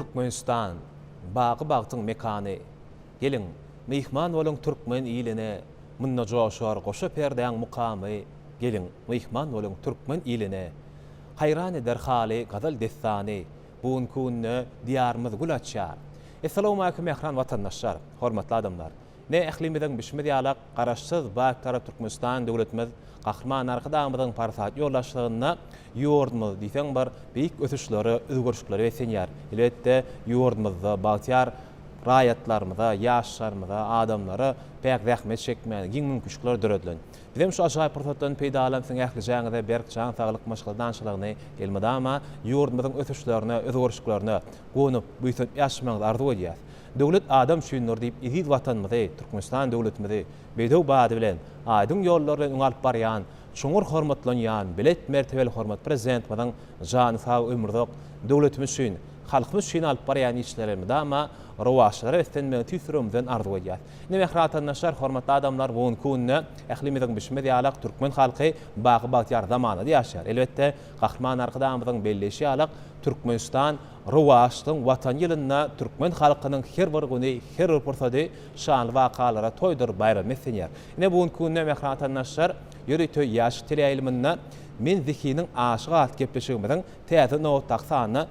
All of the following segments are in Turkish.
Türkmenistan, bağı bağıtın mekanı. Gelin, mihman olun Türkmen iline, mınna joşor goşa perdeğen mukamı. Gelin, mihman olun Türkmen iline. Hayran eder hali gadal destani. Buun kunne diyarımız gül açar. Esselamu aleyküm ekran vatandaşlar, hormatlı adamlar. Ne ehlimizden bişmedi alaq, qaraşsız bağıtara Türkmenistan devletimiz Kahraman arkadağımızın parsat yollaşlığına yordumuz deysen bar büyük ötüşleri, özgürlükleri ve senyer. Elbette yordumuzda, bağıtiyar rayatlarımıza, yaşlarımıza, adamlara pek zahmet çekmeyen, giň mümkünçükler dörödülün. Bizim şu aşağı fırsatlarını peyda alamsın ehlicağınıza berk çağın sağlık maşgıldançılığını elmedi ama yordumuzun ötüşlerini, özgürlüklerini konup, büyütüp yaşamanızı arzu ediyaz. Devlet adam şüynür deyip izid vatanımızı, Türkmenistan devletimizi bedev badı bilen, aydın yollarla uňalyp barýan, çoňur hormatlanýan, bilet mertebeli hormat prezidentimizin jany sag ömürde devletimiz şüyn, halkymız şüyn alyp barýan işlerimi ama rowaşlara estenmegi tüsürümden arzu edýär. Näme vatandaşlar, hormatly adamlar, bugun kunne ählimizin bişmedi alaq Türkmen halky bagy bagtyar zamanada ýaşar. Elbette Kahraman arkadağımızın belleşi alaq Türkmenistan rowaşdyň watan ýylyna Türkmen halkynyň her bir güni, her bir pursady şanly wakalara toýdur bayram etsenýär. Ine bugun kunne vatandaşlar ýöri töy ýaş teleýilminden men zikiniň aşygy alt gepleşigimiň täze nowat sanyny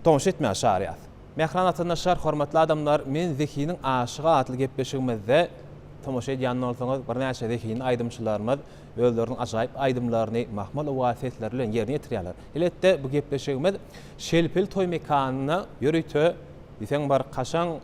toňş etmäge şaryat. Mehran vatandaşlar, hormatly adamlar, men zikiniň aşygy atly gepleşigimizde tomoşa edýän bolsaňyz bir näçe zikiniň aýdymçylarymyz özleriniň ajaýyp aýdymlaryny mahmal wasetler bilen ýerine ýetirýärler. Elbetde bu gepleşigimiz şelpil toý mekanyna ýöritö diýsen bar kaşaň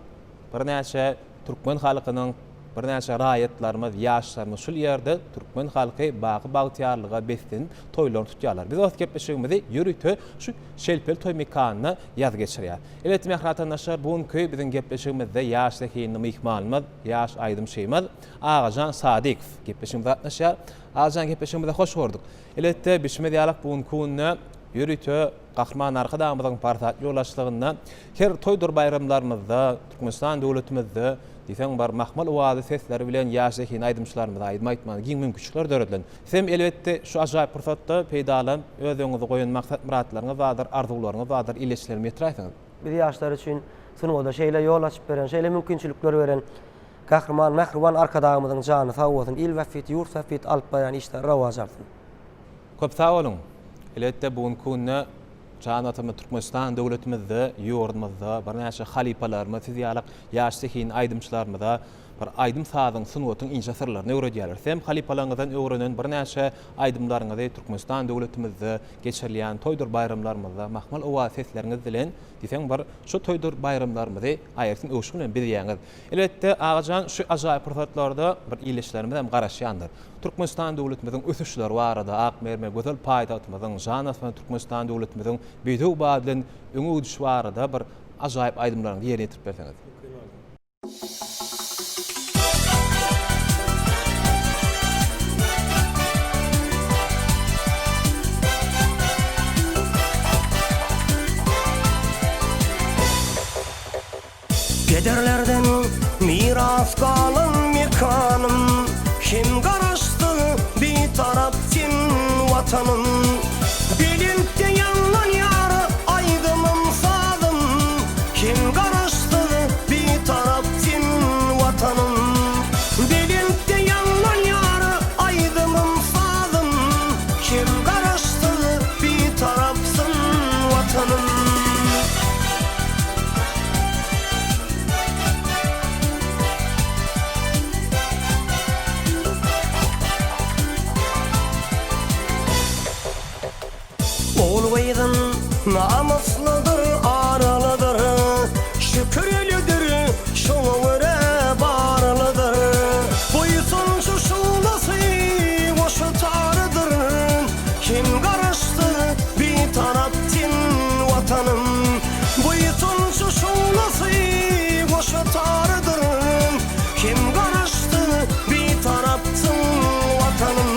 bir näçe Türkmen halkynyň bir näçe raýatlarymyz, ýaşlarymyz şol ýerde Türkmen halky bagy bagtyarlyga bestin toýlaryny tutýarlar. Biz o gepleşigimizi ýöritö şu şelpil toý mekanyna ýaz geçirýär. Elbetde mehratandaşlar, bugunky biziň gepleşigimizde ýaş zekiniň mihmanymyz, ýaş aýdym şeýmez Agajan Sadykow gepleşigimizde gatnaşýar. Agajan gepleşigimizde hoş gördük. Elbetde bişmedi alaq bugunky ýöritö Kahraman arkadağımızın parsat ýollaşlygynda her toýdur bayramlarymyzda Türkmenistan döwletimizde diýsen bar mahmal owazy sesleri bilen ýaş zekiniň aýdymçylarymyza aýdym-aýtmagy giň mümkünçükler döredlen. Hem elbetde şu ajaýyp pursatda peýda alan özüňizi goýan maksat muratlaryňyz badyr, arzuwlaryňyz badyr, ileşlerimi ýetirýärsiňiz. Biz ýaşlar üçin sunumda şeýle ýol açyp beren, şeýle mümkünçilikler beren Kahraman Mehriban arkadağımyzyň jany sag bolsun, il wefit, ýurt wefit alyp barýan işler rowaj alsyn. Köp sag bolun. Elbetde bugunky Çağatymyz Türkmenistan döwletimizde, ýurdumyzda bir näçe halipalarymyz, siz ýalak ýaş zekiniň aýdymçylarymyza bir aýdym sadyň sunuwatyň inşa sırlaryny öwredýärler. Hem halipalaryňyzdan öwrenen bir näçe aýdymlaryňyzy Türkmenistan döwletimizde geçirilýän toýdur bayramlarymyzda mahmal owa sesleriňiz bilen diýsen bir şu toýdur bayramlarymyzy aýyrsyň öwşü bilen bilýäňiz. Elbetde Agajan şu ajaýyp pursatlarda bir ileşlerimiz hem garaşýandyr. Türkmenistan döwletimiziň ösüşleri barada akmerme gözel paýdatymyzyň jany Türkmenistan döwletimiziň bedew badyň öňe düşbarada bir ajaýyp aýdymlaryny ýerine ýetirip berseňiz. Kederlerden miras kalan mekanım, kim garaştı bir taraf kim vatanım. Bilip de yanlan yarı aydımım sadım, kim garaştı bir taraf kim vatanım. Bilip de yanlan yarı aydımım sadım, kim garaştı bir tarafsın vatanım. Olwaydın namusludur, aralıdır, şükürlüdür, şoňa göre barlydyr. Boýsun şu şulasy boşa tarıdır, kim garaşdy bir tarap tin vatanım. Boýsun şu şulasy boşa tarıdır, kim garaşdy bir tarap tin vatanım.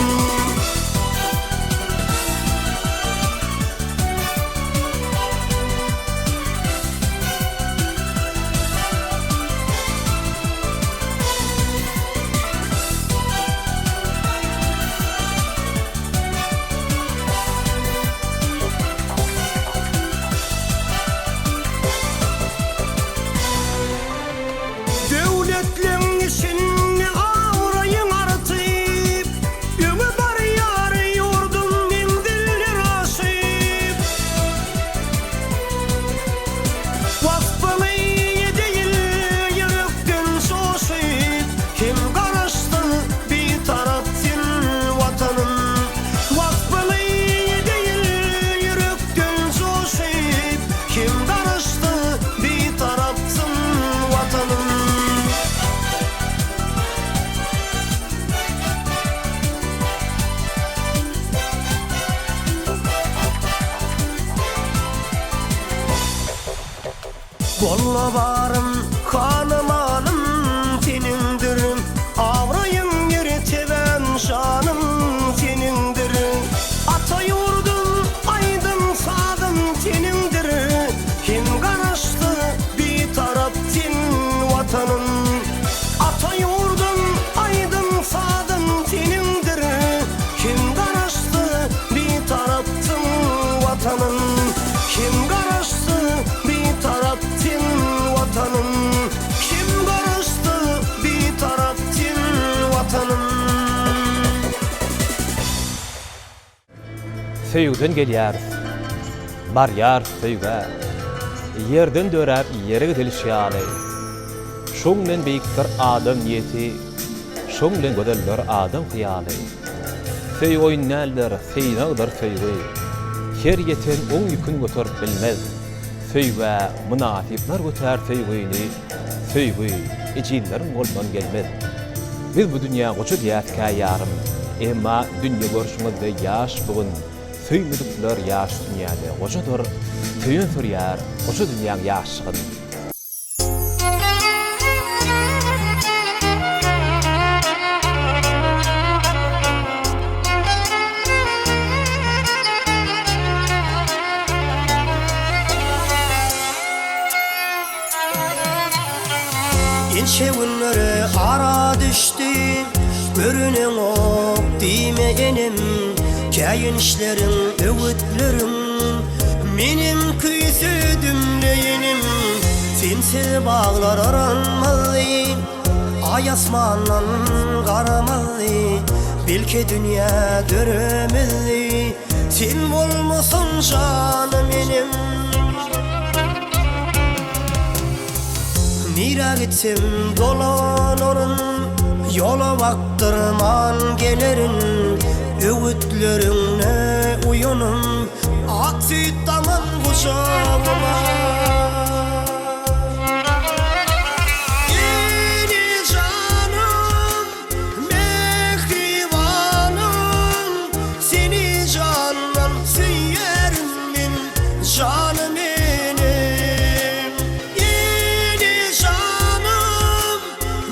Bolla barım, kanım alım senindir. Avrayım yeri teven şanım senindir. Ata yurdum, aydın sağdım senindir. Kim karaştı bir taraf din vatanın. Ata yurdum, aydın sağdım senindir. Kim karaştı bir taraftın vatanın. Kim karaştı bir taraftın vatanın. Kim karaştı bir taraftın vatanın. Söýgden gelýär. Barýar söýge. Yerden dörer yere gidilýär. Şoňdan beýikdir adam ýeti. Şoňdan gödeller adam hyýaly. Söýg oýnaldyr, feýnagdyr söýgi. Her yeten oň ýükün göterip bilmez. Söýge münafyplar götär söýgini. Söýgi ejillerin goldan gelmez. Biz bu dünýä goçu diýätkä ýarym. Emma dünýä görüşmezde ýaş bugün söýmedikler ýaş dünýäde goçadyr. Söýen sürýär, goçu dünýäň ýaşygyny. Ençe günlere ara düştü, görünen ok diýmegenim. Käýin işlerin, öwütlerim, menim küýsüdümleýenim. Sensiz baglar aranmaly, ay asmandan garamaly. Belki dünýä döremeli, sen bolmasan janym menim. Nira gitsem dolanırın, yola baktırman gelirin. Öğütlerine uyanım, ak süt damın kucağıma. Yeni canım, mehribanım, seni candan süyerim ben, canım benim. Yeni canım,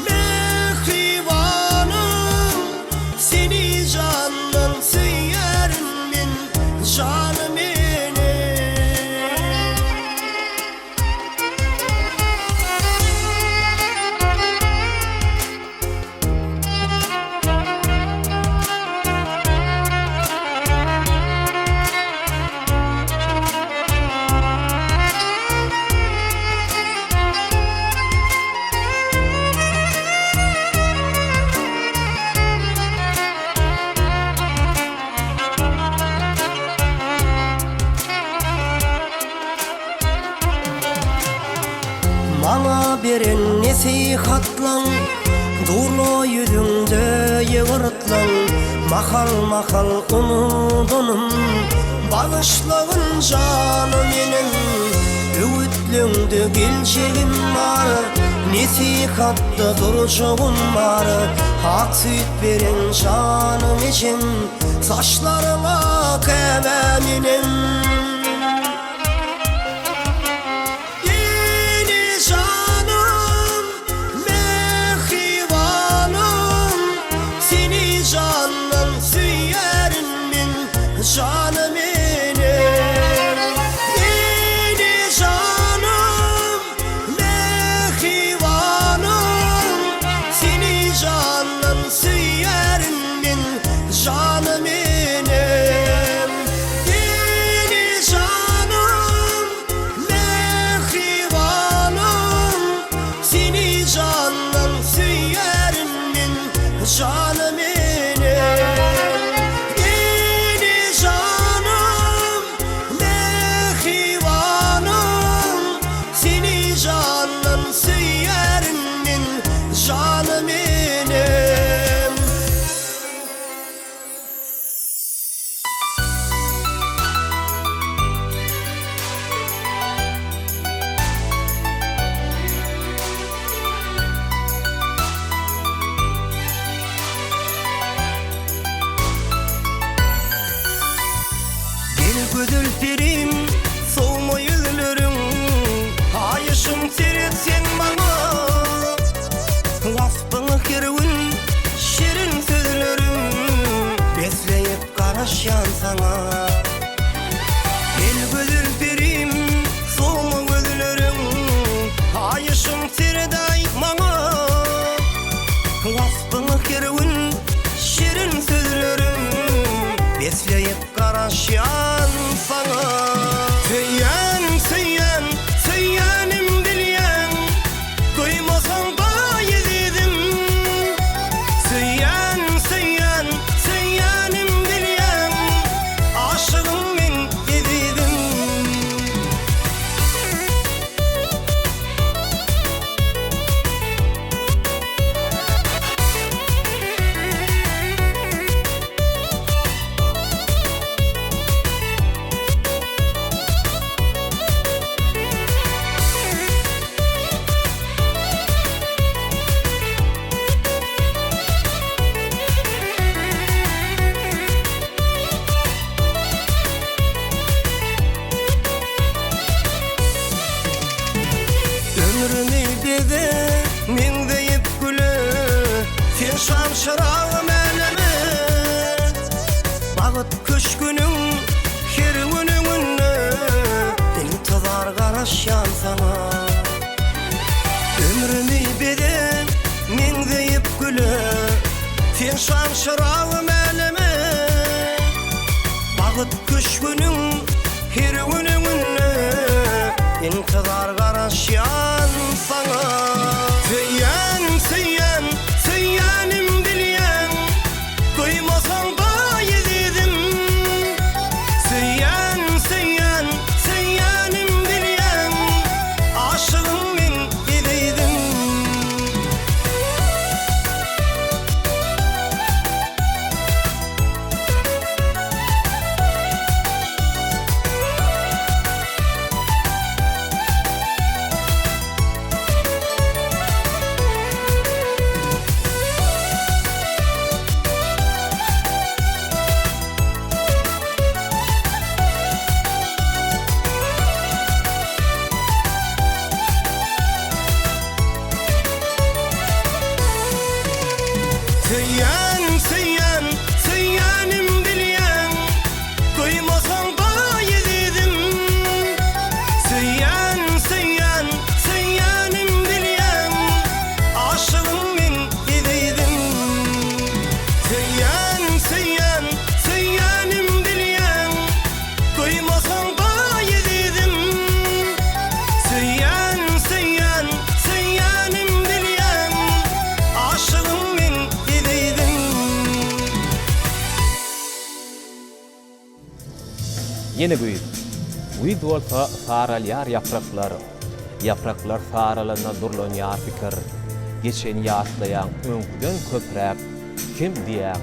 mehribanım, seni candan süyerim ben, canım benim. Bana beren nesihatlan, durlo yüzüngde yığırtlan. Mahal mahal umudunum, bağışlagın canım benim. Öwütlüňde gelçegim bar, nesihatda durjagym bar. Hak süt beren canım için, saçlaryňa käbeminim. Canım benim, yeni canım, mehribanım, seni candan süyerim ben, canım benim. Yeni garaşyan sana. El gözülperim, soğuma gözlerim, ayışım tirday mana. Wagtyň kerwin, şirin sözlerim, besleyip garaşyan sana. Söyyen, söyyen, söyyenim bilyen, duymasan da yedim. Söyyen, söyyen, söyyenim bilyen, aşığım men yedim. Ömrümi bede men deyip gülü, sen şan şırağım eleme. Bagyt köşkünün herwinin önüne, intizar garaşyan sana. Ömrümi bede men deyip gülü, sen şan şırağım eleme. Bagyt köşkünün herwinin önüne, intizar garaşyan sana. Söyyen, söyyen, söyyenim bilyen, duymasan da yedim. Söyyen, söyyen, söyyenim bilyen, aşığım men yedim. Söyyen, söyyen, söyyenim bilyen, duymasan da yedim. Söyyen, söyyen, söyyenim bilyen, aşığım men yedim. Söyyen, söyyen, söyyenim bilyen, duymasan da yedim. Söyyen, söyyen, söyyenim bilyen, aşığım men yedim. Yine güýt. Güýt bolsa saralyar yapraklar. Yapraklar saralana durlan ýar pikir. Geçen ýaşlaýan öňküden köpräk kim diýär?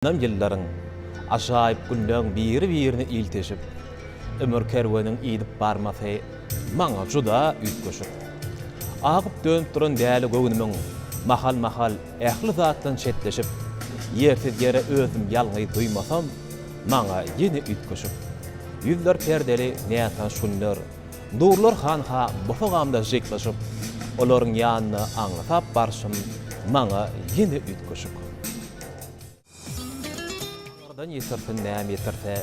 Nam yılların aşaýyp günlöň biri-birini ilteşip, ömür kerwenin idip barmasy maňa juda üýtgeşip. Agyp dönüp duran däli göwnümiň mahal ähli zatdan çetleşip, ýersiz ýere özüm ýalňy duýmasam, maňa ýene üýtgeşip. Yüzler perdeli nätan şunlar, nurlar hanha bofagamda jekleşip, olaryň ýanyna aňlap barşym maňa ýene üýtgeşip. Tanrıdan yetirsin näme yetirse,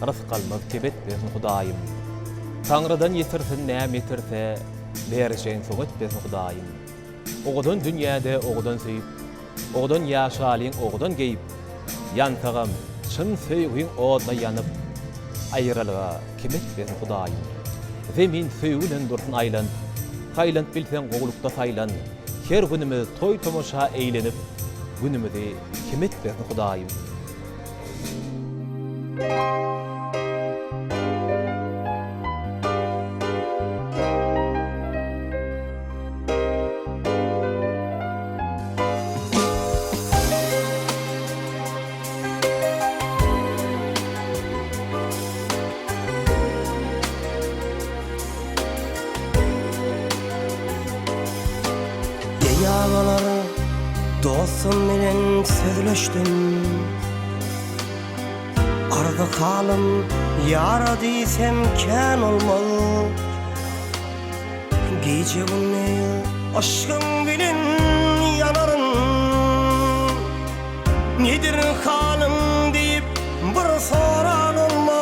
rızk almaz kebet bersin Hudaýym. Tanrıdan yetirsin näme yetirse, berişen soňat bersin Hudaýym. Oğudan dünýäde oğudan söýüp, oğudan ýaşalyň oğudan geýip, ýantagam çyn söýgüň odna ýanyp, aýralyga kebet bersin Hudaýym. Zemin söýgülen dursun aýlan, haýlan bilsen goglukda saýlan, her günümiz toý tomoşa eýlenip, günümizi kebet bersin Hudaýym. Ýagalar dostum bilen sözleşdim. Arda kalım yara diýsem kän olmaly. Gece gündüz aşkyň bilen ýanarym. Nedir halym diýip bir soran olmaz.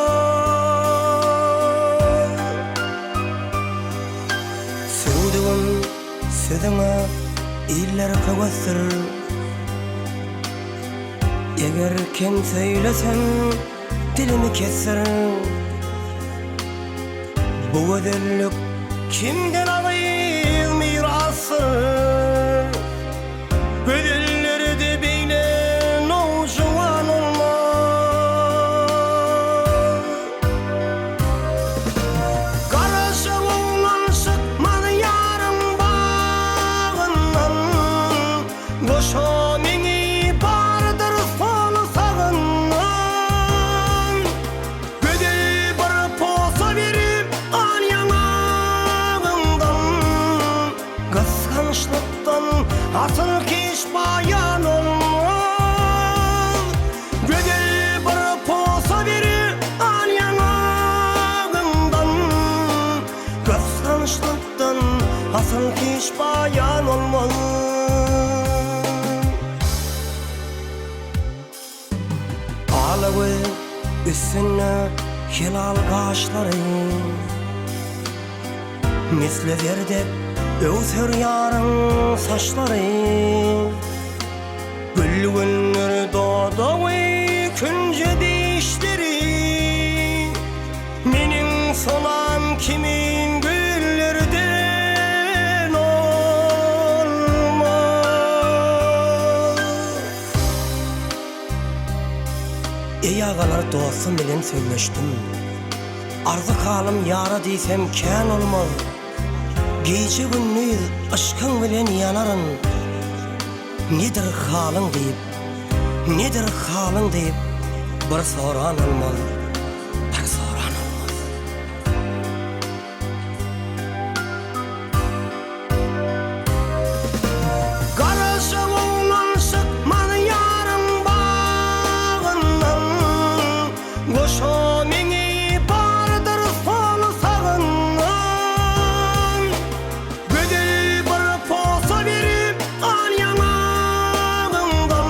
Söýdüm sözüňe iller kawasır. Eger kim söýlesem dilimi keser. Bu ödüllük kimden alayım mirası? Ödülleri de beyle nojuwan olmaz. Garaşyňdan çykmaly ýarym bagyndan, goşa meňi bardyr sol sagyndan. Gödel bir posa berip al ýanagyndan, gysgançlykdan asyl kiş bayan olmaz. Gödel bir posa berip al ýanagyndan, gysgançlykdan asyl kiş bayan olmaz. Alawy üstüne hilal gaşlary, misle zerdep öwser ýaryň saçlary. Gülgünler dodawy künje dişleri, meniň solam kimin güllerden olmaz. Ýagalar dostum bilen söýleşdim. Ardy kalym ýara diýsem kän olmaz. Gece gündüz aşkyň bilen ýanarym. Nedir halyň diýip, nedir halyň diýip bir soran olmaz. Bir soran olmaz. Garaşyňdan çykmaly ýarym bagyndan, goşa meňi bardyr sol sagyndan. Gödel bir posa berip al ýanagyndan,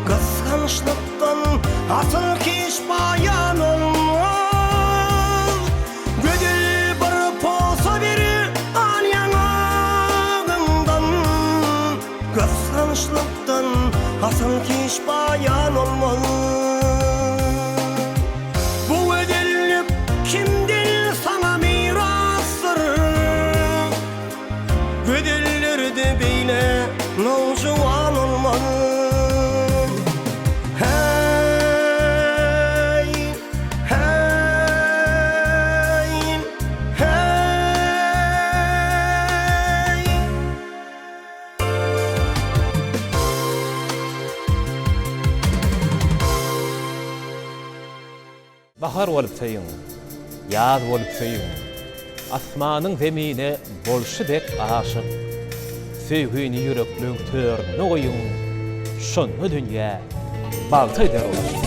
gysgançlykdan asyl kiş bayan olmaz. Gödel bir posa berip al ýanagyndan, gysgançlykdan asyl kiş bayan olmaz. Bu ödüllük kimden sana mirasdır? Ödüllerde beyle nojuwan olmaz. Hey, hey, hey. bahar bolup sayın, yaz bolup sayın, asmanın zemine bolşydek aşık, sevgini yürekliň törüne goýun, şonu dünýä balta eder olar.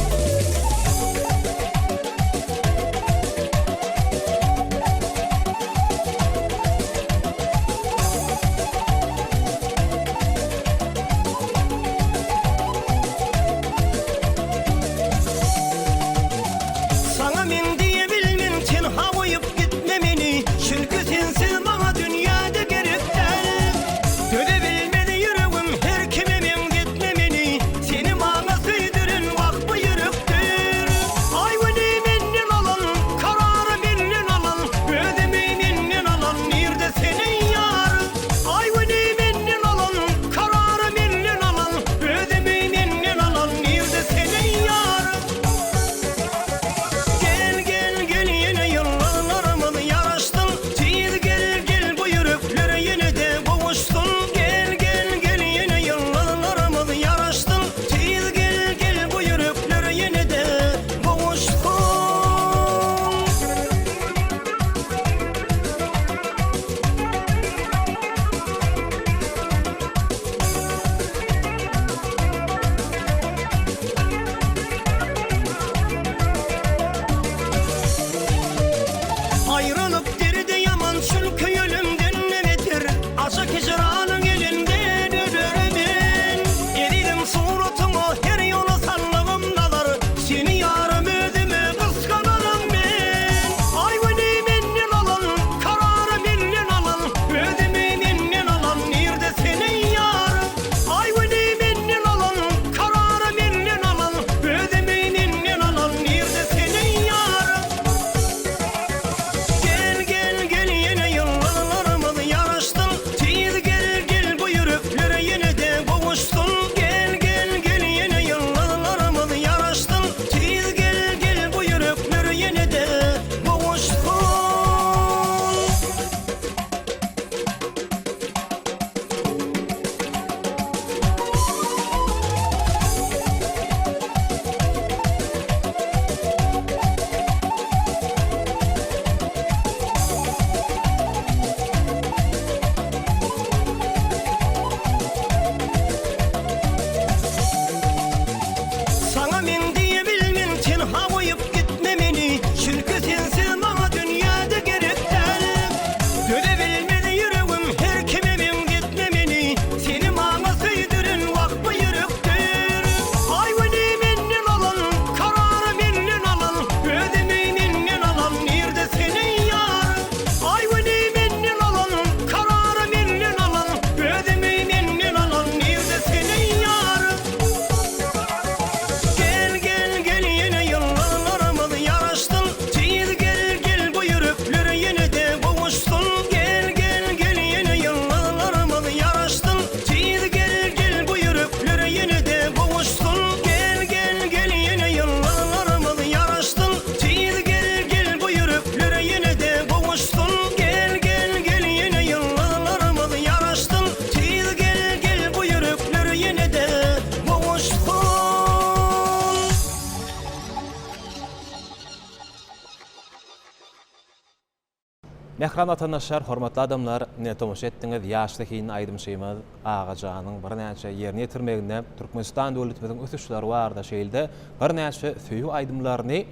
Mehran atanlaşar, hormatly adamlar, ne tomuş etdiňiz, ýaşlykyň aýdymşymyz Agajanyň bir näçe ýerine ýetirmeginde Türkmenistan döwletimiziň ösüşleri barada şeýilde bir näçe söýü aýdymlaryny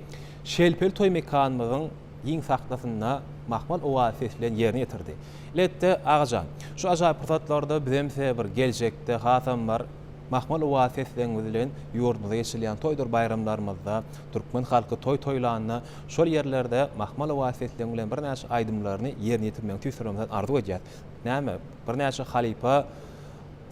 şelpel toý mekanymyzyň ýiň saklasyna Mahmal Owasis bilen ýerine ýetirdi. Letde Agajan, şu ajaýyp pursatlarda bizemse bir geljekde hasam bar Mahmal Owasis bilen ýurdumyzda geçirilýän toýdur bayramlarymyzda türkmen halky toýlanyna şol ýerlerde Mahmal Owasis bilen bir näçe aýdymlaryny ýerine ýetirmek tüýsürimizden arzu edýär. Näme? Bir näçe halipa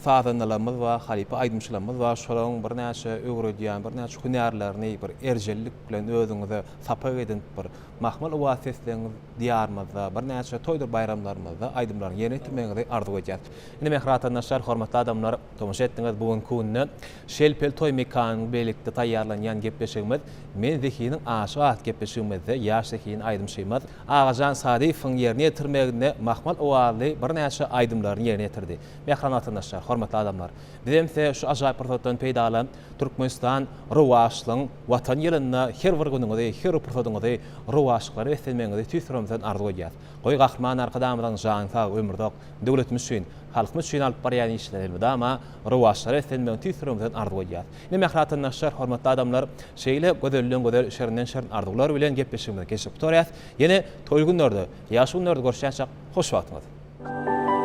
fadanlarymyz we halipa aýdymçylarymyz we şolaryň bir näçe öwredýän, bir näçe hünärlerini bir erjellik bilen özüňize sapag edin bir Mahmal Owasis bilen diýarymyzda bir näçe toýdur bayramlarymyzda aýdymlaryny ýerine ýetirmegini arzu edýär. Indi mehratly näşer hormatly adamlar, tomuş etdiňiz bugün kunny şelpel toý mekanyny beýlikde taýýarlanýan gepleşigimiz men zekinin aşy at gepleşigimizde ýaş zekinin aýdymşymaz Agajan Sadypowyň ýerine ýetirmeginde mahmal owaly bir näçe aýdymlaryny ýerine ýetirdi. Mehran atandaşlar, hormatly adamlar. Bizemse şu ajaýyp pursatdan peýdalan Türkmenistan rowaşlygyň watan ýerinde her bir günüňde, her bir pursatyňda rowaşlyklary etmeňizi tüýsüremden arzu edýär. Goý gahryman arkadamyň jany sag ömürde döwletimiz üçin, halkymyz üçin alyp barýan işlerinde ama rowaşlary etmeňizi tüýsüremden arzu edýär. Mehran atandaşlar, hormatly adamlar, şeýle gözelliň gözel şerinden şerin arzular bilen gepleşigimiz geçip turýar. Ýene toý günlerde, ýaş günlerde görüşýänçak hoş wagtyňyz.